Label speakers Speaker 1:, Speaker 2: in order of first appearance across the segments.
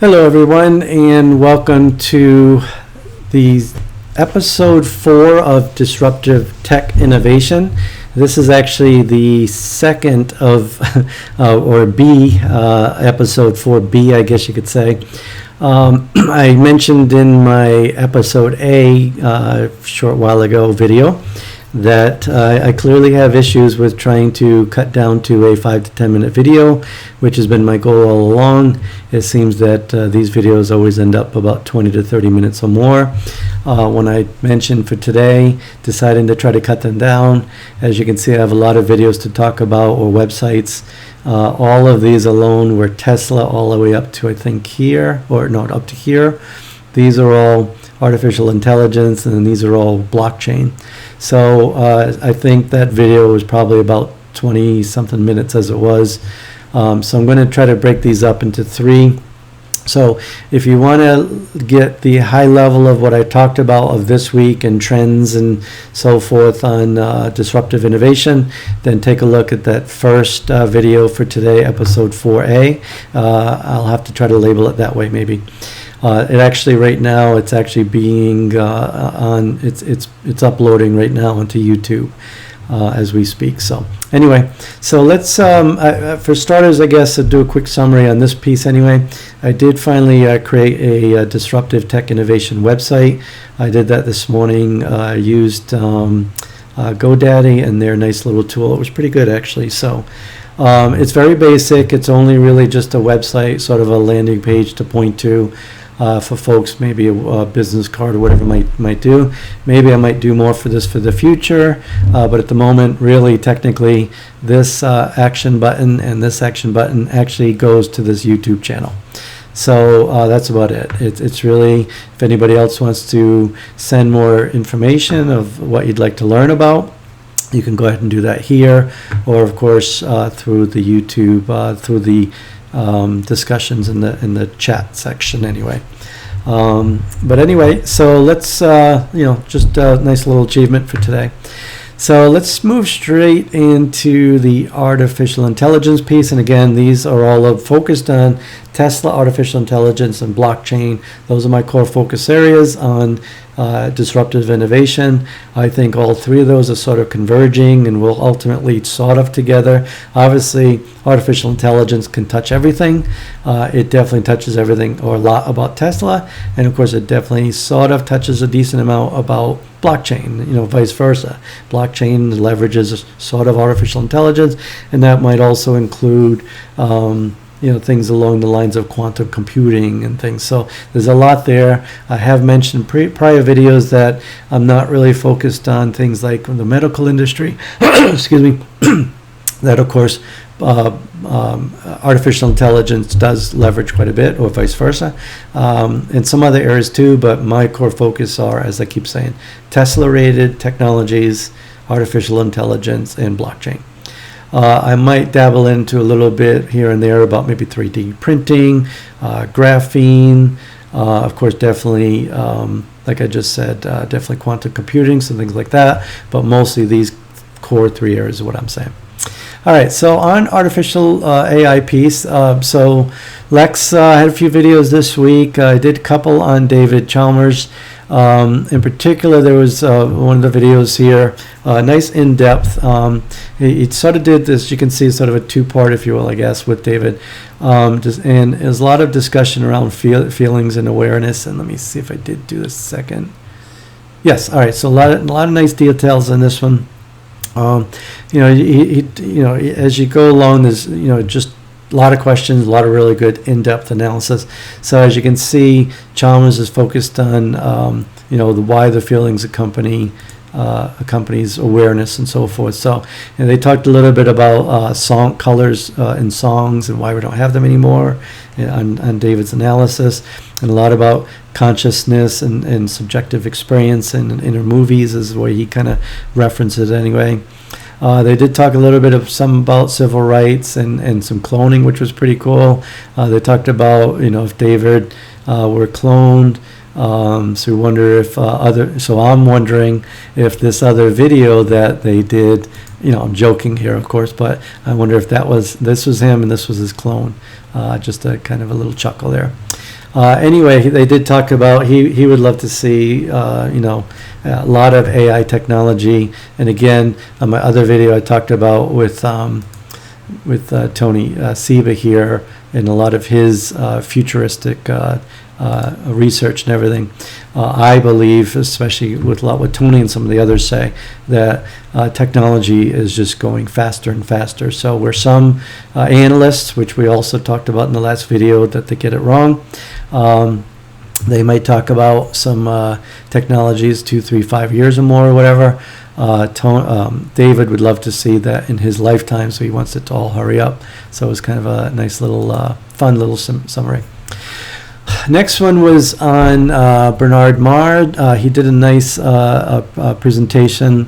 Speaker 1: Hello everyone, and welcome to the episode 4 of Disruptive Tech Innovation. This is actually the second of, or B, episode 4B, I guess you could say. I mentioned in my episode A, short while ago video, that I clearly have issues with trying to cut down to a 5 to 10 minute video, which has been my goal all along. It seems that these videos always end up about 20 to 30 minutes or more. When I mentioned for today, deciding to try to cut them down, as you can see, I have a lot of videos to talk about, or websites. All of these alone were Tesla all the way up to, I think, here, or not, up to here. These are all artificial intelligence, and these are all blockchain. So I think that video was probably about 20 something minutes as it was. So I'm going to try to break these up into 3. So if you want to get the high level of what I talked about of this week and trends and so forth on disruptive innovation, then take a look at that first video for today, episode 4A. I'll have to try to label it that way maybe. It actually right now it's actually being it's uploading right now onto YouTube as we speak. So anyway, so let's for starters, I guess, do a quick summary on this piece. Anyway, I did finally create a disruptive tech innovation website. I did that this morning. I used GoDaddy and their nice little tool. It was pretty good actually. So it's very basic. It's only really just a website, sort of a landing page to point to. For folks, maybe a business card or whatever might do. Maybe I might do more for this for the future, but at the moment, really, technically, this action button and this action button actually goes to this YouTube channel. So that's about it. It's really, if anybody else wants to send more information of what you'd like to learn about, you can go ahead and do that here, or of course through the YouTube, through the discussions in the chat section anyway. But anyway, so let's just a nice little achievement for today. So let's move straight into the artificial intelligence piece. And again, these are all focused on Tesla, artificial intelligence, and blockchain. Those are my core focus areas on disruptive innovation. I think all 3 of those are sort of converging and will ultimately sort of together. Obviously, artificial intelligence can touch everything. It definitely touches everything, or a lot, about Tesla. And of course, it definitely sort of touches a decent amount about blockchain, vice versa. Blockchain leverages sort of artificial intelligence, and that might also include things along the lines of quantum computing and things. So there's a lot there. I have mentioned prior videos that I'm not really focused on things like the medical industry, excuse me, that of course artificial intelligence does leverage quite a bit, or vice versa, in some other areas too, but my core focus are, as I keep saying, Tesla-rated technologies, artificial intelligence, and blockchain. I might dabble into a little bit here and there about maybe 3D printing, graphene, of course, definitely, like I just said, definitely quantum computing, some things like that, but mostly these core 3 areas is what I'm saying. All right, so on artificial AI piece, so Lex had a few videos this week. I did a couple on David Chalmers. In particular, there was one of the videos here, nice in-depth. He sort of did this, you can see, sort of a 2-part, if you will, I guess, with David. And there's a lot of discussion around feelings and awareness. And let me see if I did do this second. Yes, all right, so a lot of nice details in this one. As you go along, there's just a lot of questions, a lot of really good in-depth analysis. So as you can see, Chalmers is focused on why the feelings accompanies awareness and so forth. So, and they talked a little bit about song colors in songs and why we don't have them anymore on David's analysis, and a lot about consciousness and subjective experience in inner movies is the way he kind of references it anyway. They did talk a little bit of about civil rights and some cloning, which was pretty cool. They talked about, if David were cloned. So we wonder if so I'm wondering if this other video that they did, I'm joking here, of course, but I wonder if this was him and this was his clone. Just a kind of a little chuckle there. Anyway, they did talk about he would love to see a lot of AI technology. And again, on my other video I talked about with Tony Seba here and a lot of his futuristic research and everything. I believe, especially with what Tony and some of the others say, that technology is just going faster and faster. So where some analysts, which we also talked about in the last video, that they get it wrong, they might talk about some technologies 2, 3, 5 years or more or whatever. David would love to see that in his lifetime, so he wants it to all hurry up. So it was kind of a nice little fun little summary. Next one was on Bernard Maher. He did a nice presentation.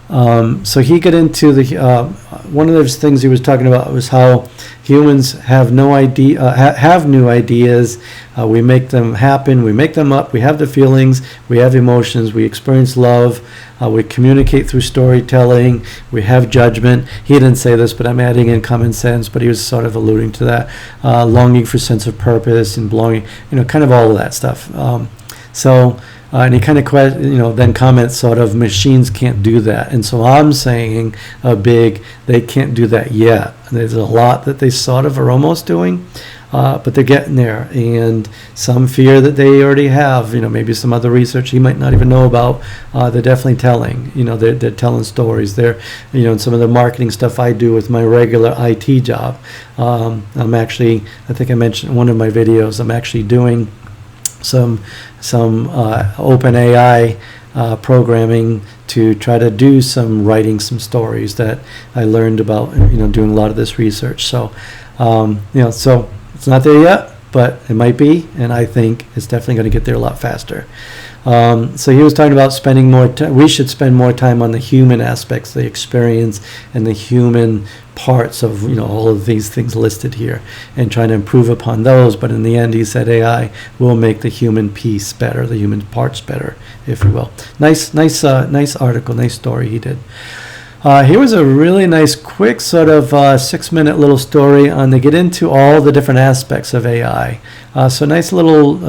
Speaker 1: So he got into the one of those things he was talking about was how humans have no idea, have new ideas. We make them happen. We make them up. We have the feelings. We have emotions. We experience love. We communicate through storytelling. We have judgment. He didn't say this, but I'm adding in common sense. But he was sort of alluding to that, longing for sense of purpose and belonging. Kind of all of that stuff. And he kind of then comments sort of machines can't do that. And so I'm saying they can't do that yet. There's a lot that they sort of are almost doing, but they're getting there. And some fear that they already have, maybe some other research you might not even know about, they're definitely telling. They're telling stories. They're, some of the marketing stuff I do with my regular IT job. I'm actually, I think I mentioned in one of my videos, I'm actually doing some open AI programming to try to do writing some stories that I learned about doing a lot of this research. So so it's not there yet, but it might be, and I think it's definitely going to get there a lot faster. So he was talking about spending more time. We should spend more time on the human aspects, the experience, and the human parts of all of these things listed here, and trying to improve upon those. But in the end, he said AI will make the human piece better, the human parts better, if you will. Nice article, nice story he did. Here was a really nice, quick sort of 6-minute little story on they get into all the different aspects of AI. So nice little,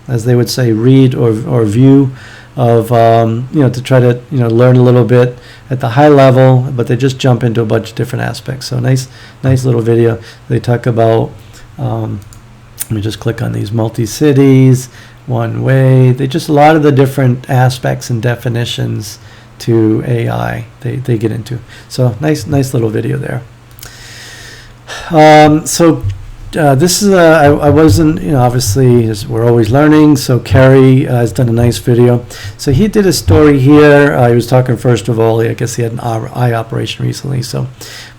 Speaker 1: as they would say, read or view of, to try to, learn a little bit at the high level, but they just jump into a bunch of different aspects. So nice little video. They talk about, let me just click on these multi-cities, one way. They just a lot of the different aspects and definitions to AI they get into. So nice little video there. This is I wasn't, obviously we're always learning. So Kerry has done a nice video. So he did a story here. He was talking, first of all, I guess he had an eye operation recently.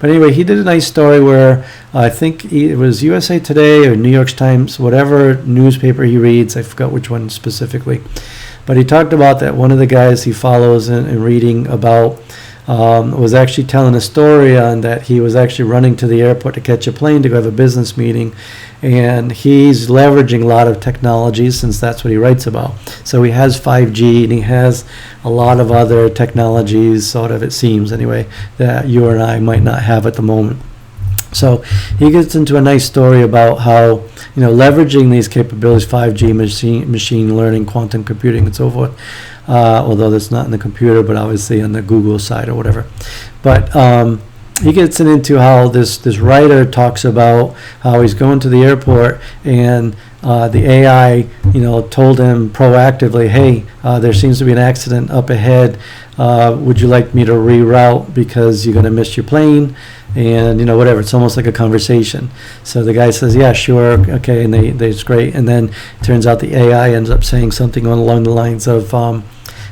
Speaker 1: But anyway, he did a nice story where I think it was USA Today or New York Times, whatever newspaper he reads. I forgot which one specifically. But he talked about that one of the guys he follows and reading about was actually telling a story on that he was actually running to the airport to catch a plane to go have a business meeting, and he's leveraging a lot of technologies since that's what he writes about. So he has 5G and he has a lot of other technologies, sort of, it seems anyway, that you and I might not have at the moment. So he gets into a nice story about how, leveraging these capabilities, 5G, machine learning, quantum computing, and so forth, although that's not in the computer, but obviously on the Google side or whatever. But he gets into how this writer talks about how he's going to the airport and the AI, told him proactively, hey, there seems to be an accident up ahead. Would you like me to reroute because you're going to miss your plane? And whatever, it's almost like a conversation. So the guy says, yeah, sure, okay, and it's great. And then it turns out the AI ends up saying something along the lines of,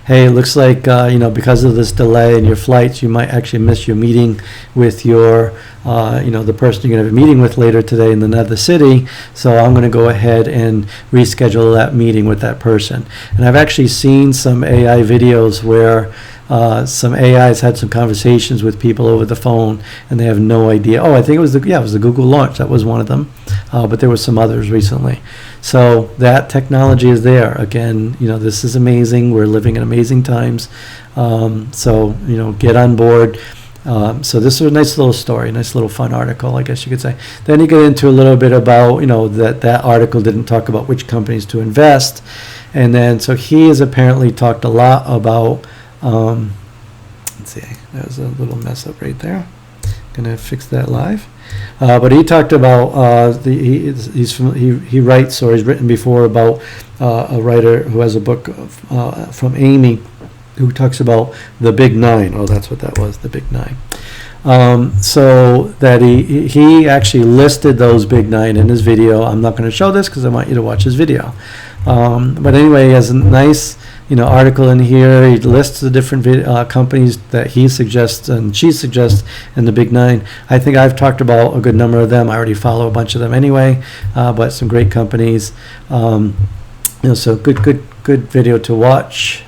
Speaker 1: hey, it looks like because of this delay in your flights, you might actually miss your meeting with your the person you're going to have a meeting with later today in another city. So I'm going to go ahead and reschedule that meeting with that person. And I've actually seen some AI videos where some AIs had some conversations with people over the phone, and they have no idea. Oh, I think it was the Google launch. That was one of them, but there were some others recently. So that technology is there. Again, this is amazing. We're living in amazing times. So get on board. So this is a nice little story, nice little fun article, I guess you could say. Then you get into a little bit about, that article didn't talk about which companies to invest. And then, so he has apparently talked a lot about, let's see, there's a little mess up right there. Gonna fix that live. But he talked about he writes, or he's written before about a writer who has a book from Amy, who talks about the Big Nine. Oh, that's what that was, the Big Nine. So that he actually listed those Big Nine in his video. I'm not going to show this because I want you to watch his video. But anyway, he has a nice article in here. He lists the different companies that he suggests and she suggests in the Big Nine. I think I've talked about a good number of them. I already follow a bunch of them anyway, but some great companies. So good video to watch.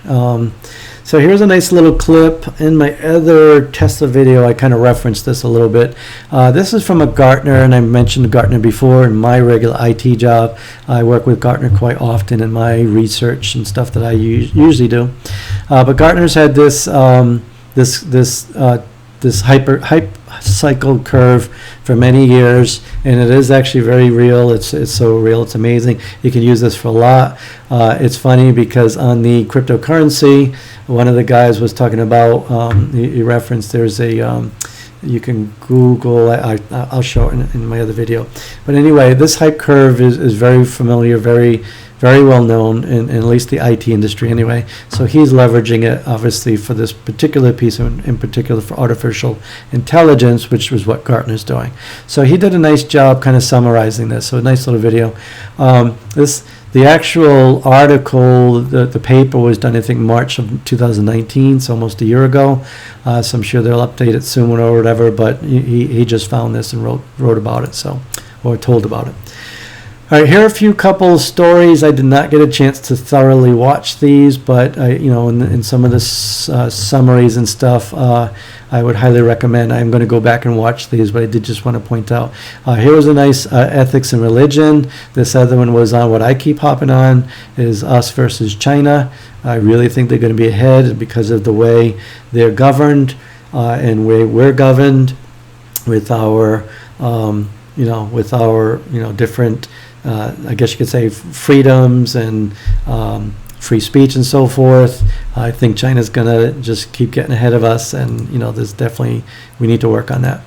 Speaker 1: So here's a nice little clip. In my other Tesla video, I kind of referenced this a little bit. This is from a Gartner, and I mentioned Gartner before in my regular IT job. I work with Gartner quite often in my research and stuff that I usually do. But Gartner's had this hype cycle curve for many years, and it is actually very real. It's so real, it's amazing. You can use this for a lot. It's funny because on the cryptocurrency, one of the guys was talking about, he referenced, there's a, you can Google, I'll show it in my other video. But anyway, this hype curve is very familiar, very well known in at least the IT industry anyway. So he's leveraging it obviously for this particular piece, in particular for artificial intelligence, which was what Gartner's doing. So he did a nice job kind of summarizing this. So a nice little video. The actual article, the paper was done I think March of 2019, so almost a year ago. So I'm sure they'll update it soon or whatever, but he just found this and wrote about it, or told about it. All right, here are a few couple stories. I did not get a chance to thoroughly watch these, but in some of the summaries and stuff, I would highly recommend. I'm going to go back and watch these, but I did just want to point out. Here was a nice ethics and religion. This other one was on what I keep hopping on, is us versus China. I really think they're going to be ahead because of the way they're governed and way we're governed with our, different. I guess you could say freedoms and free speech and so forth. I think China's going to just keep getting ahead of us, and there's definitely, we need to work on that.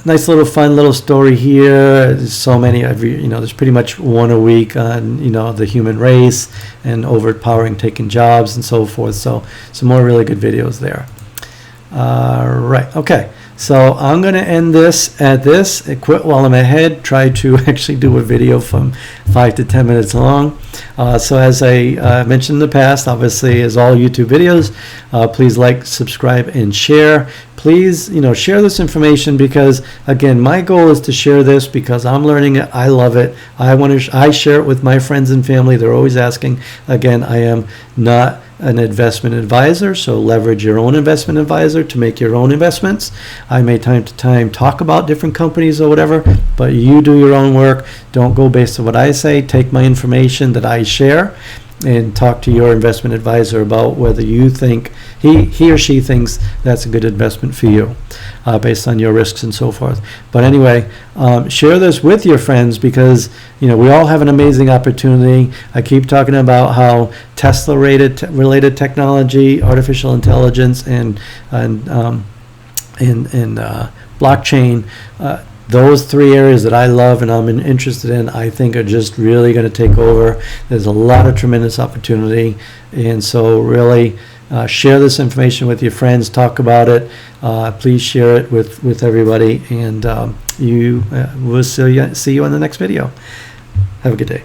Speaker 1: Nice little fun little story here. There's so many, there's pretty much one a week on, the human race and overpowering taking jobs and so forth. So some more really good videos there. Right, okay. So I'm going to end this at this. I quit while I'm ahead. Try to actually do a video from 5 to 10 minutes long. So as I mentioned in the past, obviously, as all YouTube videos, please like, subscribe, and share. Please, share this information because, again, my goal is to share this because I'm learning it. I love it. I share it with my friends and family. They're always asking. Again, I am not an investment advisor, so leverage your own investment advisor to make your own investments. I may time to time talk about different companies or whatever, but you do your own work. Don't go based on what I say. Take my information that I share and talk to your investment advisor about whether you think he or she thinks that's a good investment for you based on your risks and so forth. But anyway, share this with your friends because we all have an amazing opportunity. I keep talking about how Tesla related technology, artificial intelligence, and blockchain, those three areas that I love and I'm interested in, I think are just really going to take over. There's a lot of tremendous opportunity, and so really share this information with your friends. Talk about it. Please share it with everybody, and we'll see you on the next video. Have a good day.